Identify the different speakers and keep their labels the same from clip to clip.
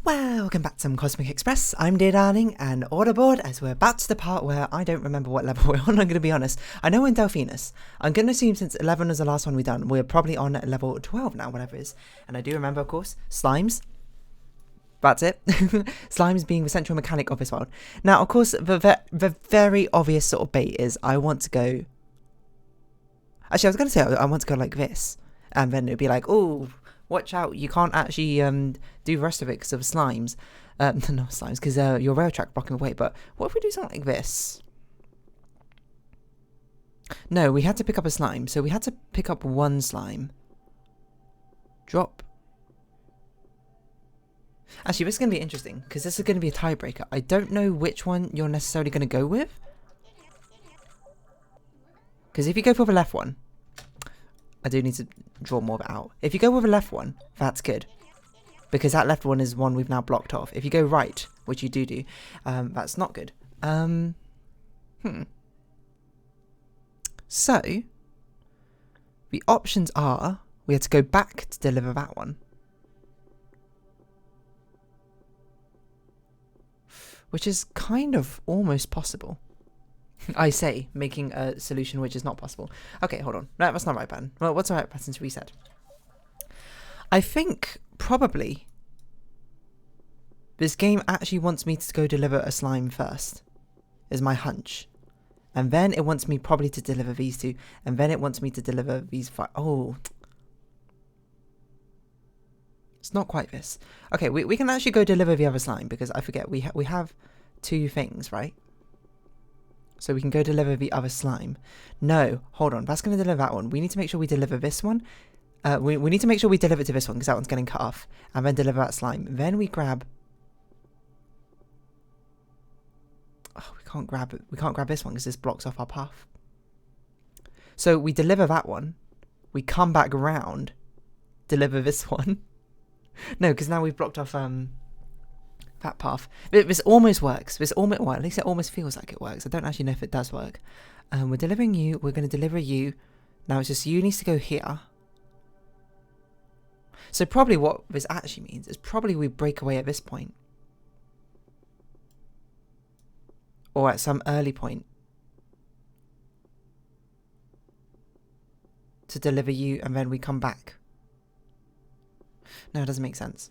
Speaker 1: Welcome back to some Cosmic Express. I'm Dear Darling, and order board as we're about to the part where I don't remember what level we're on, I'm going to be honest. I know we're in Delphinus. I'm going to assume since 11 was the last one we've done, we're probably on level 12 now, whatever it is. And I do remember, of course, slimes. That's it. Slimes being the central mechanic of this world. Now, of course, the very obvious sort of bait is I want to go... Actually, I was going to say I want to go like this. And then it'd be like, oh... Watch out, you can't actually do the rest of it because of slimes. No, slimes, because your rail track blocking the way. But what if we do something like this? No, we had to pick up a slime. So we had to pick up one slime. Drop. Actually, this is going to be interesting, because this is going to be a tiebreaker. I don't know which one you're necessarily going to go with. Because if you go for the left one... I do need to draw more of it out. If you go with a left one, that's good. Because that left one is one we've now blocked off. If you go right, which you do, that's not good. So, the options are, we had to go back to deliver that one. Which is kind of almost possible. I say, making a solution which is not possible. Okay, hold on. No, that's not the right pattern. Well, what's the right pattern to reset? I think, probably, this game actually wants me to go deliver a slime first, is my hunch. And then it wants me probably to deliver these two, and then it wants me to deliver these five. Oh. It's not quite this. Okay, we can actually go deliver the other slime, because I forget, we have two things, right? So we can go deliver the other slime. No, hold on. That's going to deliver that one. We need to make sure we deliver this one. We need to make sure we deliver to this one because that one's getting cut off. And then deliver that slime. Then we grab... Oh, we can't grab it. We can't grab this one because this blocks off our path. So we deliver that one. We come back around. Deliver this one. No, because now we've blocked off... that path. This almost works. Well, at least it almost feels like it works. I don't actually know if it does work. We're delivering you. We're going to deliver you. Now it's just you needs to go here. So probably what this actually means is probably we break away at this point. Or at some early point. To deliver you and then we come back. No, it doesn't make sense.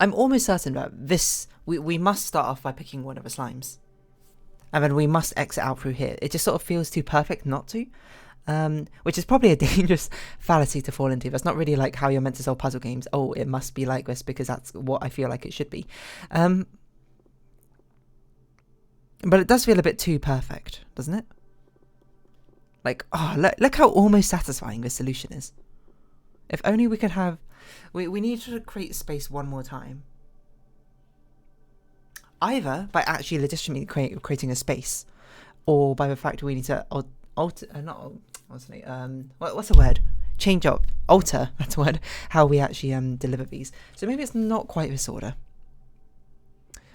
Speaker 1: I'm almost certain that this... We must start off by picking one of the slimes. And then we must exit out through here. It just sort of feels too perfect not to. Which is probably a dangerous fallacy to fall into. That's not really like how you're meant to solve puzzle games. Oh, it must be like this because that's what I feel like it should be. But it does feel a bit too perfect, doesn't it? Like, oh, look how almost satisfying this solution is. If only we could have... We need to create space one more time. Either by actually legitimately creating a space, or by the fact we need to what's the word? Alter, that's the word, how we actually deliver these. So maybe it's not quite this order.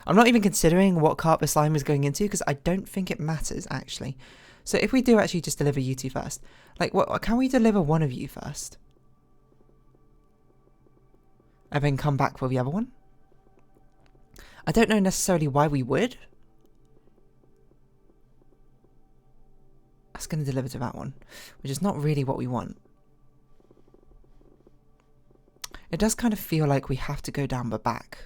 Speaker 1: I'm not even considering what cart the slime is going into, because I don't think it matters, actually. So if we do actually just deliver you two first, like, what can we deliver one of you first? And then come back for the other one? I don't know necessarily why we would. That's going to deliver to that one, which is not really what we want. It does kind of feel like we have to go down the back.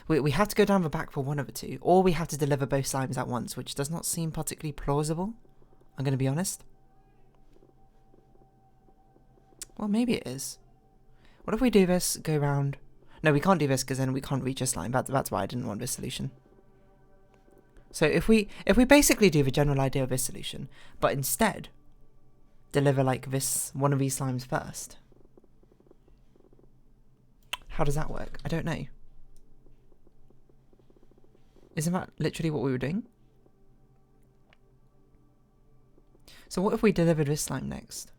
Speaker 1: We have to go down the back for one of the two, or we have to deliver both slimes at once, which does not seem particularly plausible. I'm going to be honest. Well, maybe it is. What if we do this, go round... No, we can't do this because then we can't reach a slime. That's why I didn't want this solution. So if we basically do the general idea of this solution, but instead deliver like this, one of these slimes first. How does that work? I don't know. Isn't that literally what we were doing? So what if we delivered this slime next?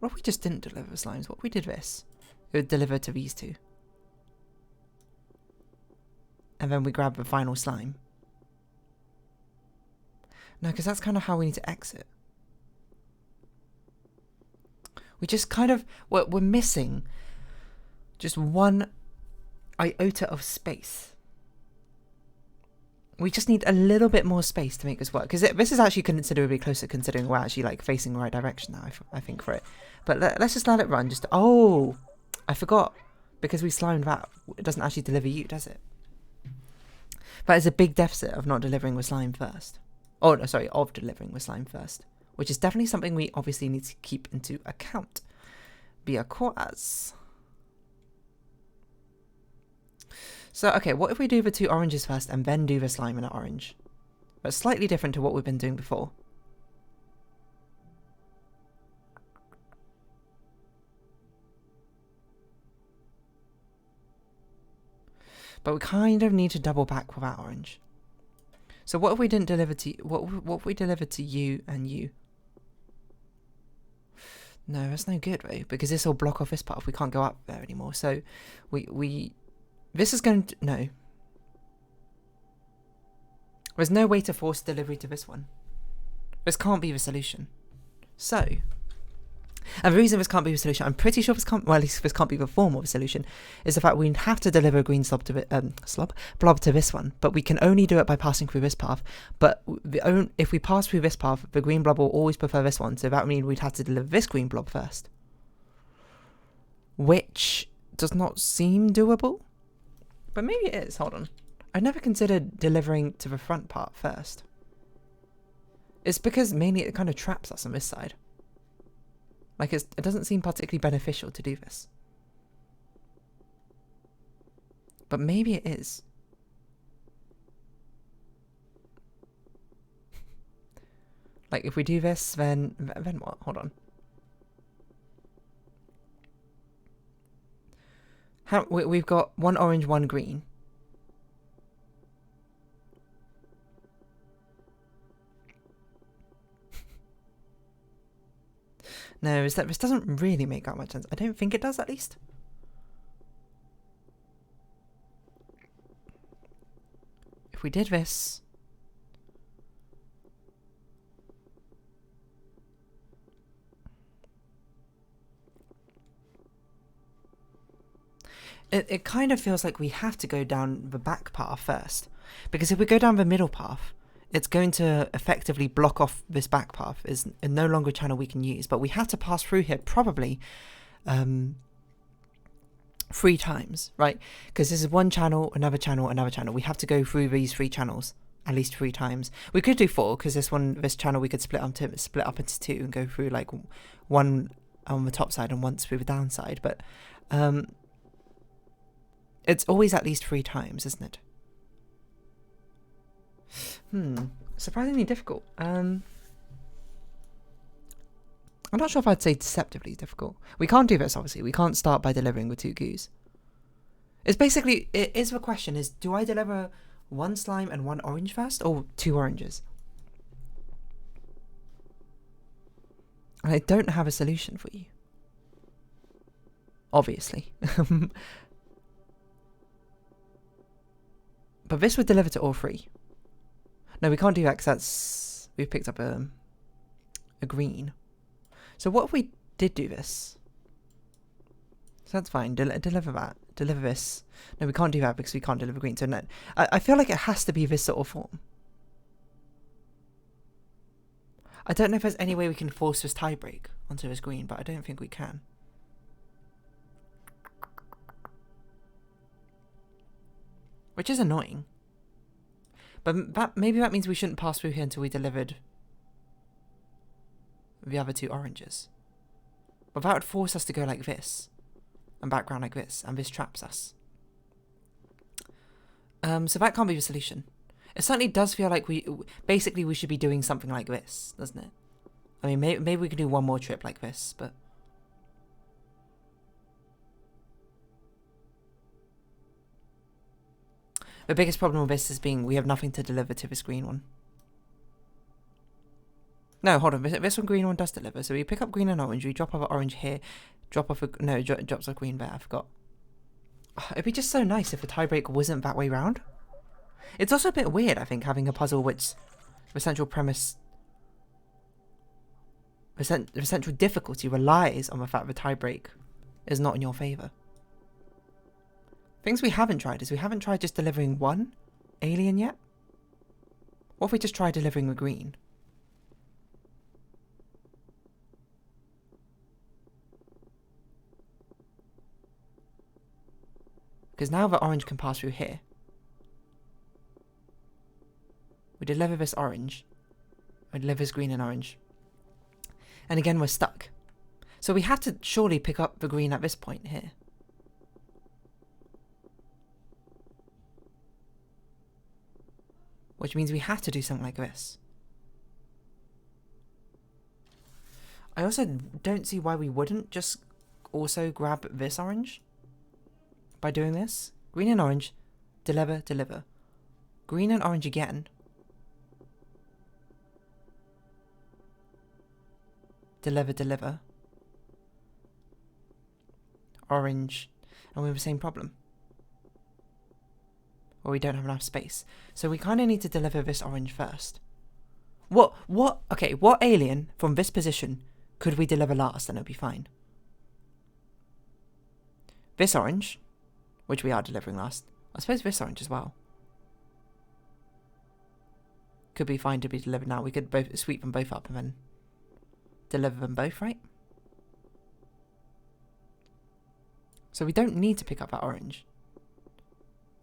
Speaker 1: What if we just didn't deliver the slimes? What if we did this? It would deliver to these two. And then we grab the final slime. No, because that's kind of how we need to exit. We just kind of... We're missing just one iota of space. We just need a little bit more space to make this work, because this is actually considerably closer, considering we're actually like facing the right direction now, I think, for it. But let's just let it run. Oh, I forgot, because we slimed that, it doesn't actually deliver you, does it? That is a big deficit of not delivering with slime first. Oh, no, sorry, of delivering with slime first, which is definitely something we obviously need to keep into account. Because... So, okay, what if we do the 2 oranges first and then do the slime in an orange? That's slightly different to what we've been doing before. But we kind of need to double back with that orange. So what if we didn't deliver to you? What if we delivered to you and you? No, that's no good, right? Because this will block off this path. We can't go up there anymore. So this is going to... No. There's no way to force delivery to this one. This can't be the solution. So... And the reason this can't be the solution, I'm pretty sure this can't... Well, at least this can't be the form of a solution, is the fact we have to deliver a green blob to this one. But we can only do it by passing through this path. But if we pass through this path, the green blob will always prefer this one. So that would mean we'd have to deliver this green blob first. Which does not seem doable. But maybe it is. Hold on. I never considered delivering to the front part first. It's because mainly it kind of traps us on this side. Like, it doesn't seem particularly beneficial to do this. But maybe it is. Like, if we do this, then what? Hold on. We've got 1 orange, 1 green. No, this doesn't really make that much sense. I don't think it does, at least. If we did this... It kind of feels like we have to go down the back path first. Because if we go down the middle path... It's going to effectively block off this back path. It's no longer a channel we can use. But we have to pass through here probably 3 times, right? Because this is 1 channel, another channel, another channel. We have to go through these 3 channels at least 3 times. We could do 4 because this channel we could split up into 2 and go through like 1 on the top side and once through the down side. But it's always at least 3 times, isn't it? Surprisingly difficult. I'm not sure if I'd say deceptively difficult. We can't do this, obviously. We can't start by delivering with 2 goos. It's basically, the question is, do I deliver 1 slime and 1 orange first, or 2 oranges? I don't have a solution for you. Obviously. But this would deliver to all 3. No, we can't do that because we've picked up a green. So what if we did do this? So that's fine. Deliver that. Deliver this. No, we can't do that because we can't deliver green. So no, I feel like it has to be this sort of form. I don't know if there's any way we can force this tie break onto this green, but I don't think we can. Which is annoying. But maybe that means we shouldn't pass through here until we delivered the other 2 oranges. But that would force us to go like this. And background like this. And this traps us. So that can't be the solution. It certainly does feel like we should be doing something like this, doesn't it? I mean, maybe we can do 1 more trip like this, but... The biggest problem with this is we have nothing to deliver to this green one. No, hold on. This one green one does deliver. So we pick up green and orange. We drop off an orange here. Drops a green there. I forgot. It'd be just so nice if the tiebreak wasn't that way round. It's also a bit weird, I think, having a puzzle which the central premise... The central difficulty relies on the fact the tiebreak is not in your favour. Things we haven't tried is we haven't tried just delivering one alien yet. What if we just try delivering the green? Because now the orange can pass through here. We deliver this orange. We deliver this green and orange. And again, we're stuck. So we have to surely pick up the green at this point here. Which means we have to do something like this. I also don't see why we wouldn't just also grab this orange. By doing this, green and orange, deliver, deliver. Green and orange again. Deliver, deliver. Orange, and we have the same problem. Or we don't have enough space. So we kind of need to deliver this orange first. What alien from this position could we deliver last and it'll be fine? This orange, which we are delivering last. I suppose this orange as well. Could be fine to be delivered now. We could both sweep them both up and then deliver them both, right? So we don't need to pick up that orange.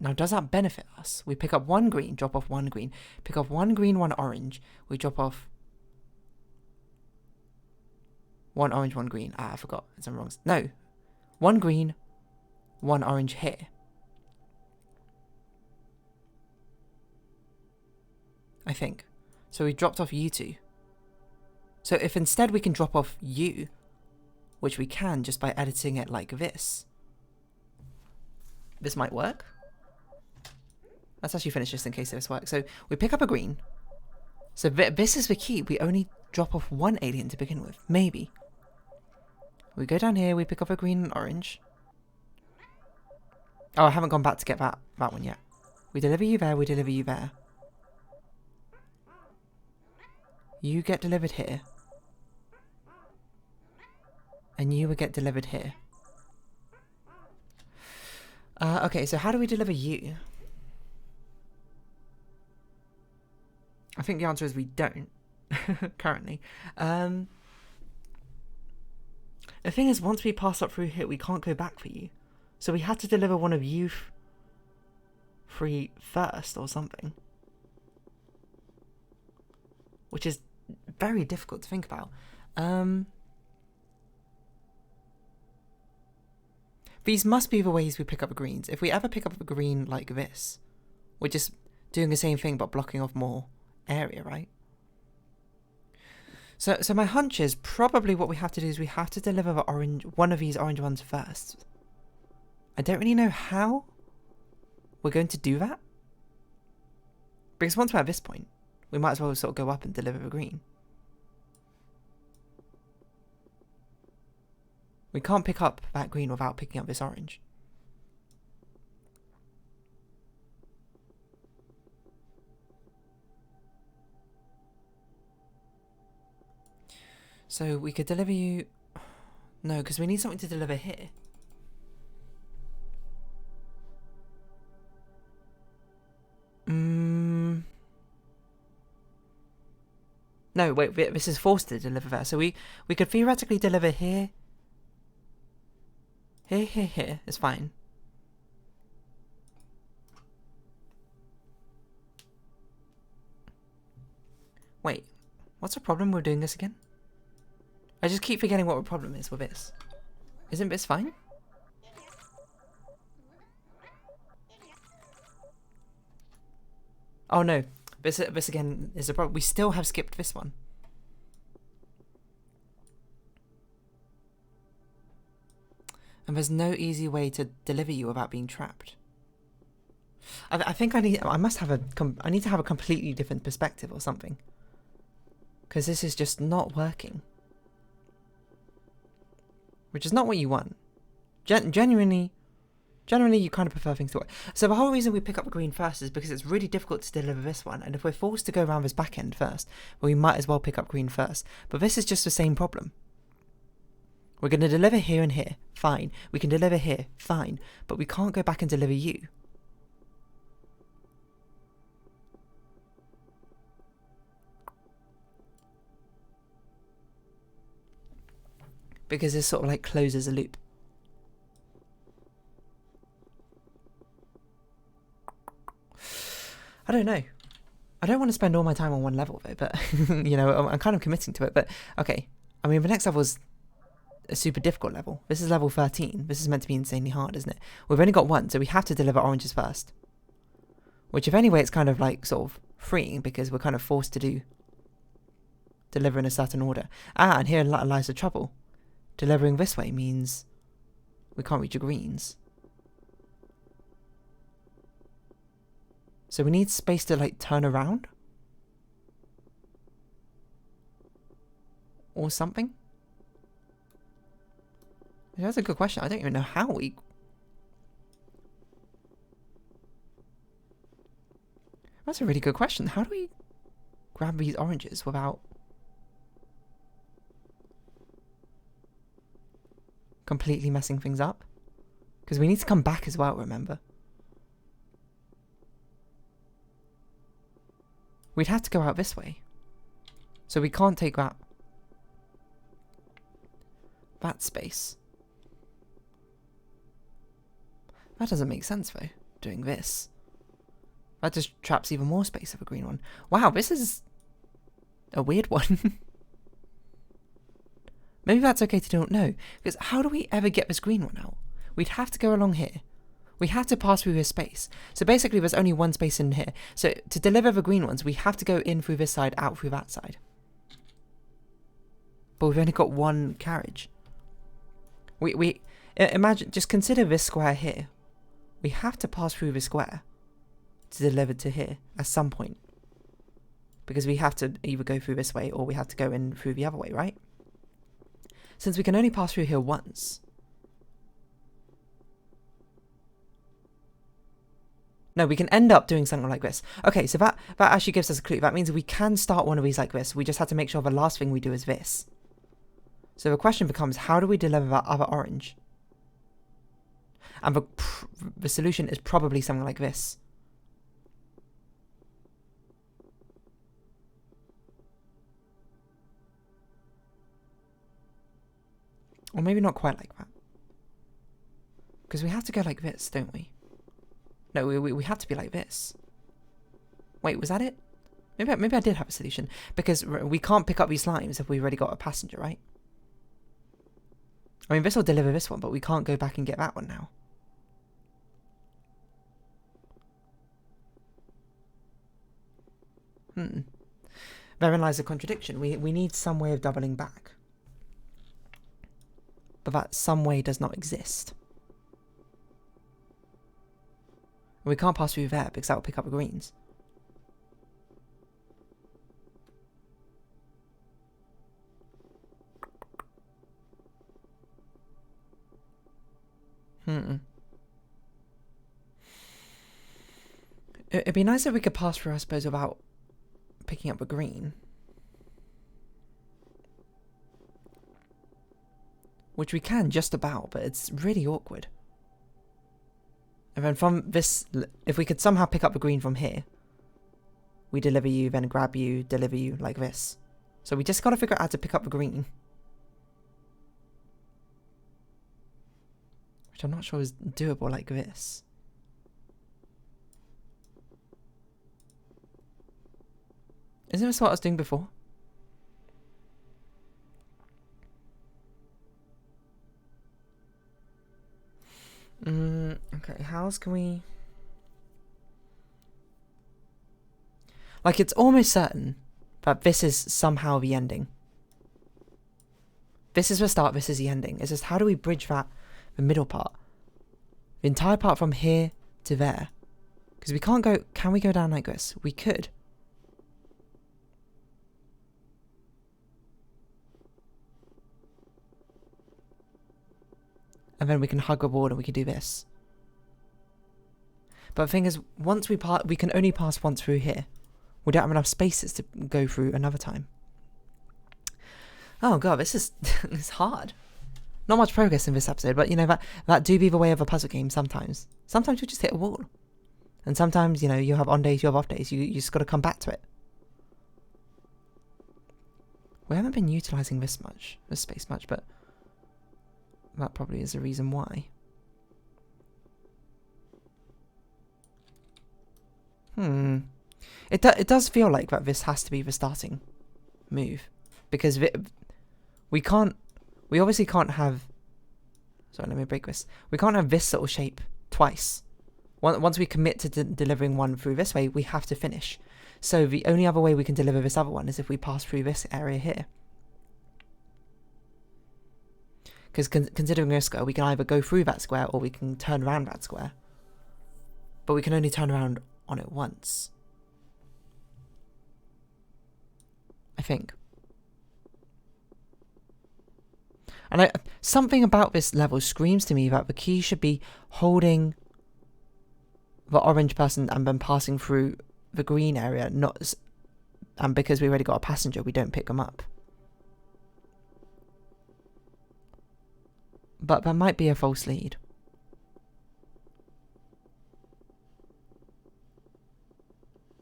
Speaker 1: Now, does that benefit us? We pick up one green, drop off one green. Pick up one green, one orange. We drop off one orange, one green. I forgot. It's wrong. No. One green, one orange here. I think. So we dropped off you two. So if instead we can drop off you, which we can just by editing it like this. This might work. Let's actually finish this in case this works. So we pick up a green. So this is the key. We only drop off one alien to begin with. Maybe. We go down here. We pick up a green and orange. Oh, I haven't gone back to get that one yet. We deliver you there. We deliver you there. You get delivered here. And you will get delivered here. Okay, so how do we deliver you? I think the answer is we don't, currently. The thing is, once we pass up through here, we can't go back for you. So we had to deliver one of you three first or something. Which is very difficult to think about. These must be the ways we pick up the greens. If we ever pick up a green like this, we're just doing the same thing but blocking off more area, right? So my hunch is probably what we have to do is we have to deliver the orange, one of these orange ones first. I don't really know how we're going to do that. Because once we're at this point, we might as well sort of go up and deliver the green. We can't pick up that green without picking up this orange. So we could deliver you... No, because we need something to deliver here. No, wait, this is forced to deliver there. So we could theoretically deliver here. Here. It's fine. Wait, what's the problem with doing this again? I just keep forgetting what the problem is with this. Isn't this fine? Oh no, this again is a problem. We still have skipped this one. And there's no easy way to deliver you without being trapped. I think I need to have a completely different perspective or something. Because this is just not working. Which is not what you want. Generally you kind of prefer things to work. So the whole reason we pick up the green first is because it's really difficult to deliver this one. And if we're forced to go around this back end first, well, we might as well pick up green first. But this is just the same problem. We're going to deliver here and here. Fine. We can deliver here. Fine. But we can't go back and deliver you. Because this sort of like closes a loop. I don't know. I don't want to spend all my time on one level though, but you know, I'm kind of committing to it. But okay, I mean, the next level is a super difficult level. This is level 13. This is meant to be insanely hard, isn't it? We've only got one, so we have to deliver oranges first. Which, if anyway, it's kind of like sort of freeing because we're kind of forced to deliver in a certain order. Ah, and here lies the trouble. Delivering this way means we can't reach the greens. So we need space to like turn around? Or something? That's a good question. I don't even know how we... That's a really good question. How do we grab these oranges without completely messing things up? Because we need to come back as well, remember? We'd have to go out this way. So we can't take that space. That doesn't make sense though, doing this. That just traps even more space of a green one. Wow, this is a weird one. Maybe that's okay to don't know, because how do we ever get this green one out? We'd have to go along here. We have to pass through this space. So basically there's only one space in here. So to deliver the green ones, we have to go in through this side, out through that side. But we've only got one carriage. We imagine, just consider this square here. We have to pass through this square to deliver to here at some point. Because we have to either go through this way or we have to go in through the other way, right? Since we can only pass through here once. No, we can end up doing something like this. Okay, so that actually gives us a clue. That means we can start one of these like this. We just have to make sure the last thing we do is this. So the question becomes, how do we deliver that other orange? And the solution is probably something like this. Or maybe not quite like that. Because we have to go like this, don't we? No, we have to be like this. Wait, was that it? Maybe I did have a solution. Because we can't pick up these slimes if we've already got a passenger, right? I mean, this will deliver this one, but we can't go back and get that one now. Therein lies a contradiction. We need some way of doubling back. But that some way does not exist. We can't pass through there because that will pick up the greens. It'd be nice if we could pass through, I suppose, without picking up a green. Which we can just about, but it's really awkward. And then from this, if we could somehow pick up the green from here, we deliver you, then grab you, deliver you, like this. So we just gotta figure out how to pick up the green. Which I'm not sure is doable like this. Isn't this what I was doing before? Okay, how else can we... Like, it's almost certain that this is somehow the ending. This is the start, this is the ending. It's just, how do we bridge that, the middle part? The entire part from here to there. Because we can't go... Can we go down like this? We could. And then we can hug a wall and we can do this. But the thing is, once we can only pass once through here. We don't have enough spaces to go through another time. Oh god, this is it's hard. not much progress in this episode, but you know, that do be the way of a puzzle game sometimes. Sometimes you just hit a wall. And sometimes, you know, you have on days, you have off days. You just got to come back to it. We haven't been utilising this space much, but that probably is the reason why. It does feel like that this has to be the starting move. Because we obviously can't have... Sorry, let me break this. We can't have this little shape twice. Once we commit to delivering one through this way, we have to finish. So the only other way we can deliver this other one is if we pass through this area here. Because considering a square, we can either go through that square or we can turn around that square. But we can only turn around on it once. I think. And something about this level screams to me that the key should be holding the orange person and then passing through the green area, and because we already got a passenger, we don't pick them up. But that might be a false lead.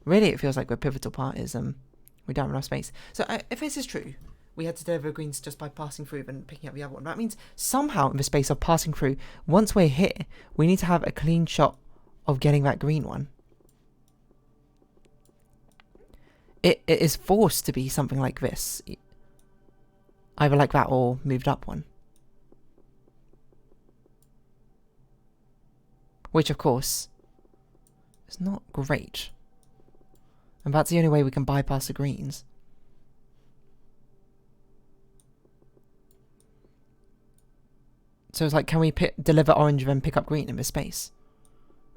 Speaker 1: Really, it feels like the pivotal part is we don't have enough space. So if this is true, we had to deliver greens just by passing through and picking up the other one. That means somehow in the space of passing through, once we're here, we need to have a clean shot of getting that green one. It is forced to be something like this. Either like that or moved up one. Which, of course, is not great. And that's the only way we can bypass the greens. So it's like, can we deliver orange and then pick up green in this space?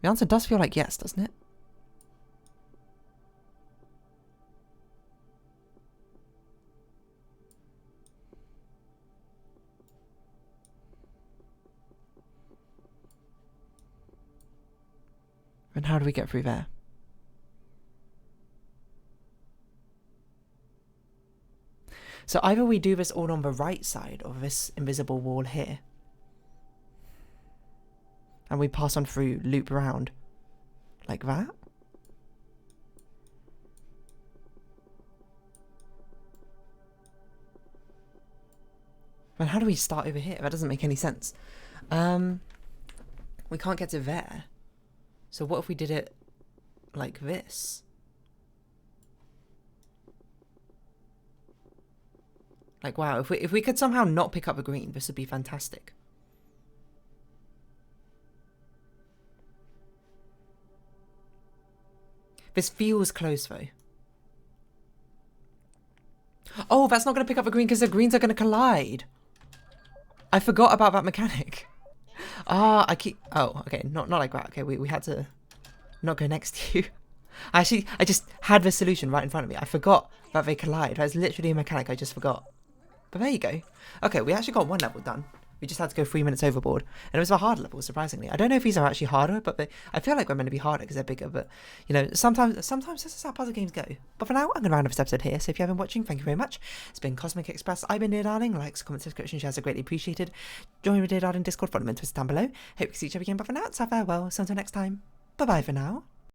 Speaker 1: The answer does feel like yes, doesn't it? And how do we get through there? So either we do this all on the right side of this invisible wall here, and we pass on through, loop around, like that. And how do we start over here? That doesn't make any sense. We can't get to there. So what if we did it like this? Like, wow, if we could somehow not pick up a green, this would be fantastic. This feels close, though. Oh, that's not going to pick up a green because the greens are going to collide. I forgot about that mechanic. Ah, Oh, okay, not like that. Okay, we had to not go next to you. I just had the solution right in front of me. I forgot that they collide. That's literally a mechanic I just forgot. But there you go. Okay, we actually got one level done. We just had to go 3 minutes overboard. And it was a hard level, surprisingly. I don't know if these are actually harder, but I feel like they're meant to be harder because they're bigger. But, you know, sometimes this is how puzzle games go. But for now, I'm going to round up this episode here. So if you have been watching, thank you very much. It's been Cosmic Express. I've been Dear Darling. Likes, comments, subscription, shares are greatly appreciated. Join the Dear Darling Discord, follow me on Twitter down below. Hope you see each other again. But for now, it's a farewell. So until next time, bye-bye for now.